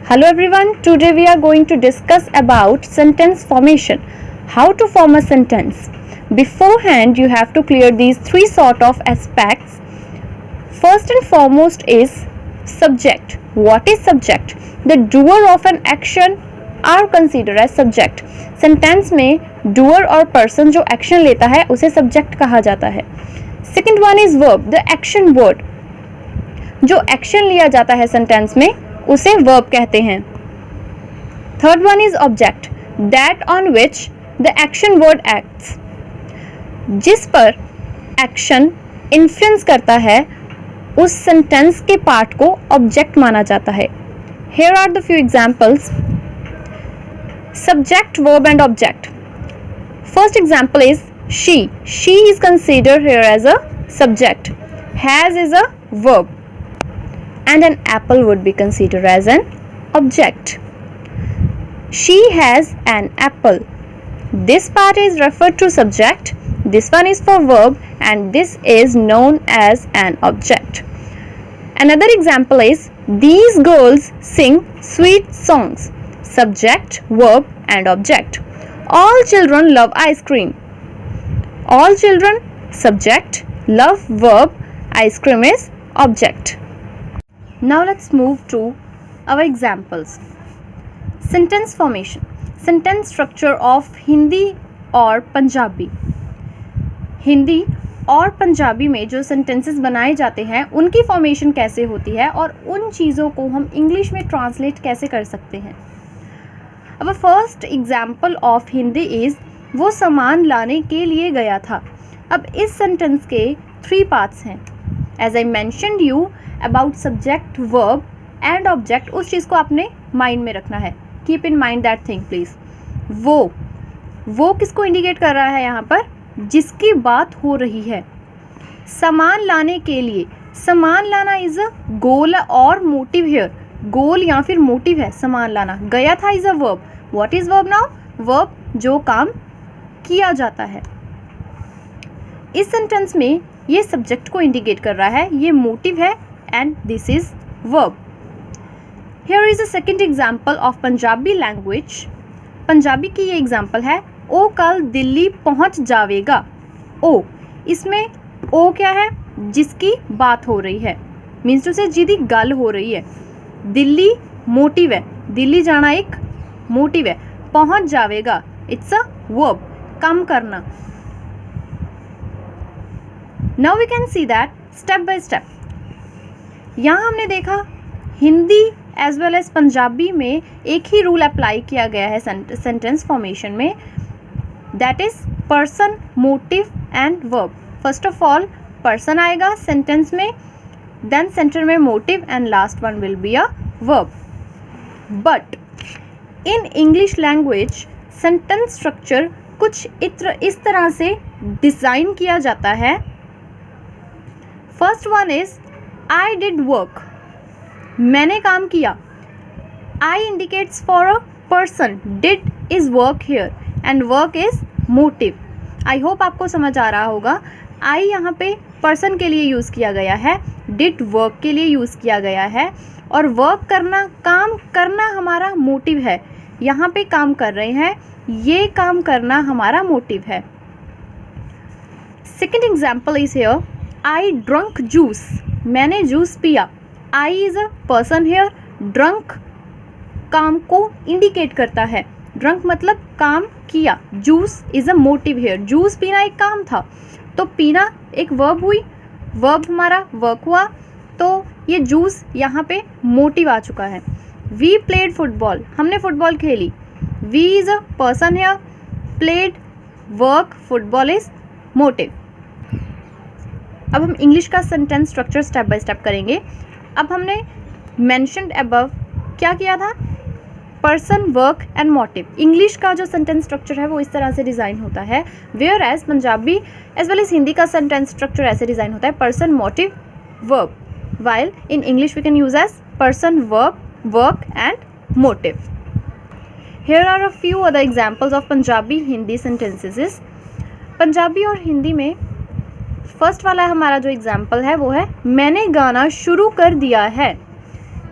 Hello everyone, today we are going to discuss about sentence formation. How to form a sentence. Beforehand, you have to clear these three sort of aspects. First and foremost is subject. What is subject? The doer of an action are considered as subject. Sentence में doer और person जो action लेता है उसे subject कहा जाता है. Second one is verb, the action word. जो action लिया जाता है sentence में उसे verb कहते हैं. Third one is object, that on which the action word acts. जिस पर action influence करता है उस sentence के part को object माना जाता है. Here are the few examples. Subject, verb and object. First example is she. She is considered here as a subject. Has is a verb. And an apple would be considered as an object. She has an apple. This part is referred to subject, this one is for verb, and this is known as an object. Another example is these girls sing sweet songs. Subject, verb and object. All children love ice cream. All children, subject, love, verb, ice cream is object. Now let's move to our examples. Sentence formation. Sentence structure of Hindi और पंजाबी. हिंदी और पंजाबी में जो sentences बनाए जाते हैं उनकी formation कैसे होती है और उन चीज़ों को हम इंग्लिश में ट्रांसलेट कैसे कर सकते हैं. अब first example of Hindi is वो सामान लाने के लिए गया था. अब इस सेंटेंस के 3 पार्ट्स हैं. As I mentioned you about subject, verb and object, उस चीज़ को आपने माइंड में रखना है. Keep in mind that thing please. वो किसको इंडिकेट कर रहा है यहाँ पर? जिसकी बात हो रही है. सामान लाने के लिए, सामान लाना इज़ अ गोल और मोटिव हियर. गोल या फिर मोटिव है सामान लाना. गया था is a verb. What is verb now? Verb जो काम किया जाता है. इस सेंटेंस में ये सब्जेक्ट को इंडिकेट कर रहा है, ये मोटिव है and this is verb. Here is a second example of Punjabi language. Punjabi की ये एग्जाम्पल है. ओ कल दिल्ली पहुंच जावेगा. ओ, इसमें ओ क्या है? जिसकी बात हो रही है, मीन्स टू से जिदी गल हो रही है. दिल्ली मोटिव है, दिल्ली जाना एक मोटिव है. पहुंच जावेगा इट्स अ वर्ब, काम करना. Now we can see that step by step. यहाँ हमने देखा Hindi as well as Punjabi में एक ही रूल अप्लाई किया गया है सेंटेंस फॉर्मेशन में, that is person, motive and verb. First of all person आएगा सेंटेंस में, देन सेंटर में motive and last one will be a verb. But in English language sentence structure कुछ इस तरह से डिज़ाइन किया जाता है. First one is I did work. मैंने काम किया. I indicates for a person. Did is work here and work is motive. I hope आपको समझ आ रहा होगा. आई यहाँ पे पर्सन के लिए यूज़ किया गया है, डिड वर्क के लिए यूज़ किया गया है, और वर्क करना, काम करना हमारा मोटिव है. यहाँ पे काम कर रहे हैं, ये काम करना हमारा मोटिव है. Second example is here I drunk juice. मैंने जूस पिया. I is a person here. Drunk काम को इंडिकेट करता है. ड्रंक मतलब काम किया. Juice is a motive here. Juice पीना एक काम था, तो पीना एक वर्ब हुई. वर्ब हमारा वर्क हुआ, तो ये जूस यहाँ पे मोटिव आ चुका है. We played football. हमने फुटबॉल खेली. We is a person here. Played work, football is motive. अब हम इंग्लिश का sentence structure step by step करेंगे. अब हमने मेंशन्ड अबव क्या किया था? Person, work and motive. English का जो सेंटेंस स्ट्रक्चर है वो इस तरह से डिज़ाइन होता है, whereas Punjabi as well as Hindi का सेंटेंस स्ट्रक्चर ऐसे डिज़ाइन होता है, person, motive, verb. while in English we can use as person, verb, work and motive. Here are a few other examples of Punjabi Hindi sentences. Punjabi और हिंदी में first वाला हमारा जो example है वो है मैंने गाना शुरू कर दिया है.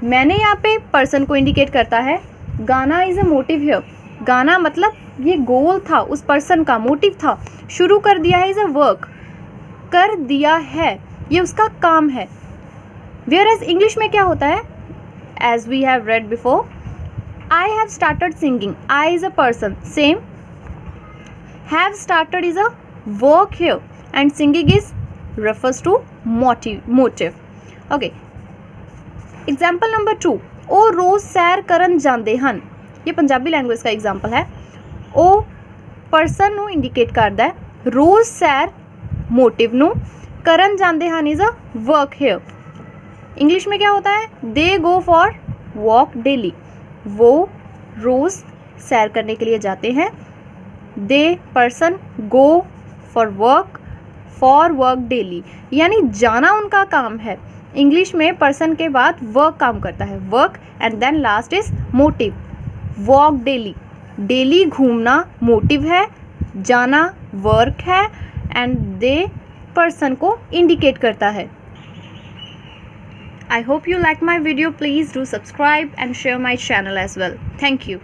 मैंने यहाँ पे पर्सन को इंडिकेट करता है। गाना इज़ अ मोटिव हियर। गाना मतलब ये गोल था उस पर्सन का, मोटिव था। शुरू कर दिया है इज़ अ वर्क, कर दिया है ये उसका काम है। वेयर एज इंग्लिश में क्या होता है, as we have read before, I have started singing, I is a person, same have started is a verb here and singing is refers to motive. Okay, example number 2, ਉਹ ਰੋਜ਼ ਸੈਰ ਕਰਨ ਜਾਂਦੇ ਹਨ। ਇਹ ਪੰਜਾਬੀ ਲੈਂਗੁਏਜ ਦਾ ਐਗਜ਼ਾਮਪਲ ਹੈ। ਉਹ person ਨੂੰ indicate ਕਰਦਾ ਹੈ, ਰੋਜ਼ ਸੈਰ मोटिव ਨੂੰ, ਕਰਨ ਜਾਂਦੇ ਹਨ is a work here। English में क्या होता है, they go for walk daily, वो रोज़ सैर करने के लिए जाते हैं। They person go for work daily, यानी जाना उनका काम है। इंग्लिश में पर्सन के बाद वर्क काम करता है, work and then last is motive. Walk daily, daily घूमना मोटिव है, जाना वर्क है एंड दे पर्सन को इंडिकेट करता है। I hope you like my video. Please do subscribe and share my channel as well. Thank you.